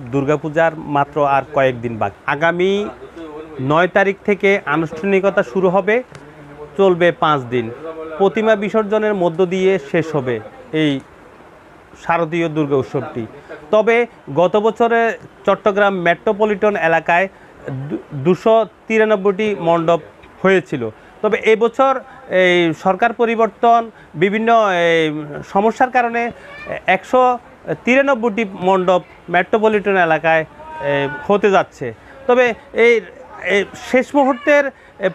দুর্গাপূজার মাত্র আর কয়েকদিন বাকি। আগামী 9 তারিখ থেকে আনুষ্ঠানিকতা শুরু হবে, চলবে 5 দিন। প্রতিমা বিসর্জনের মধ্য দিয়ে শেষ হবে এই শারদীয় দুর্গা উৎসবটি। তবে গত বছরে চট্টগ্রাম মেট্রোপলিটন এলাকায় 293টি মণ্ডপ হয়েছিল। তবে এবছর এই সরকার পরিবর্তন, বিভিন্ন সমস্যার কারণে 193টি মণ্ডপ মেট্রোপলিটন এলাকায় হতে যাচ্ছে। তবে এই শেষ মুহূর্তের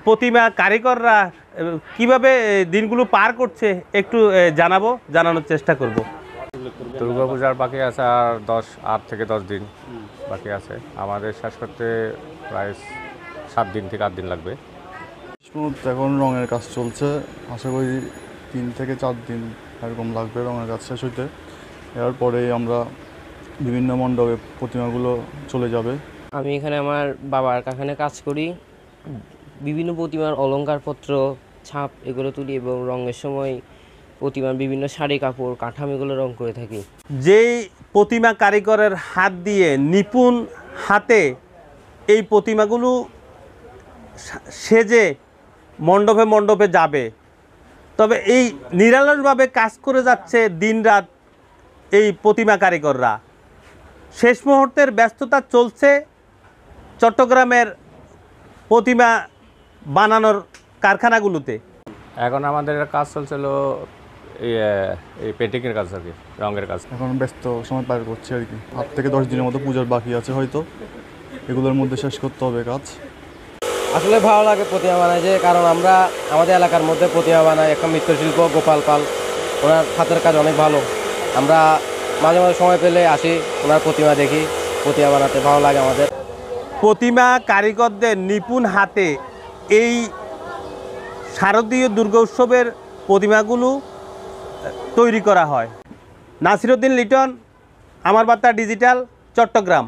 প্রতিমা কারিগররা কিভাবে দিনগুলো পার করছে একটু জানানোর চেষ্টা করব। দুর্গাপূজার বাকি আছে আর 8 থেকে 10 দিন বাকি আছে। আমাদের শেষ করতে প্রায় 7 দিন থেকে 8 দিন লাগবে। এখন রঙের কাজ চলছে, আশা করি 3 থেকে 4 দিন এরকম লাগবে রঙের কাজ শেষ হইতে। এরপরে আমরা বিভিন্ন মণ্ডপে প্রতিমাগুলো চলে যাবে। আমি এখানে আমার বাবার কারখানায় কাজ করি, বিভিন্ন প্রতিমার অলংকারপত্র, ছাপ এগুলো তুলি এবং রঙের সময় প্রতিমার বিভিন্ন শাড়ি কাপড় কাঠামো এগুলো রং করে থাকি। যেই প্রতিমা কারিগরের হাত দিয়ে নিপুণ হাতে এই প্রতিমাগুলো সেজে মণ্ডপে মণ্ডপে যাবে, তবে এই নিরলসভাবে কাজ করে যাচ্ছে দিনরাত এই প্রতিমা কারিগররা। শেষ মুহূর্তের ব্যস্ততা চলছে চট্টগ্রামের প্রতিমা বানানোর কারখানাগুলোতে। এখন আমাদের কাজ চলছিল এই পেন্টিংয়ের কাজ আর কি, রঙের কাজ। এখন ব্যস্ত সময় পার করছি আর কি। 8 থেকে 10 দিনের মতো পূজার বাকি আছে, হয়তো এগুলোর মধ্যে শেষ করতে হবে কাজ। আসলে ভালো লাগে প্রতিমা বানাই, যে কারণ আমরা আমাদের এলাকার মধ্যে প্রতিমা বানাই একটা মৃৎশিল্প গোপাল পাল, ওনার হাতের কাজ অনেক ভালো। আমরা মাঝে মাঝে সময় পেলে আসি, ওনার প্রতিমা দেখি, প্রতিমা বানাতে ভালো লাগে আমাদের। প্রতিমা কারিগরদের নিপুণ হাতে এই শারদীয় দুর্গা উৎসবের প্রতিমাগুলো তৈরি করা হয়। নাসিরউদ্দিন লিটন, আমার বার্তা ডিজিটাল, চট্টগ্রাম।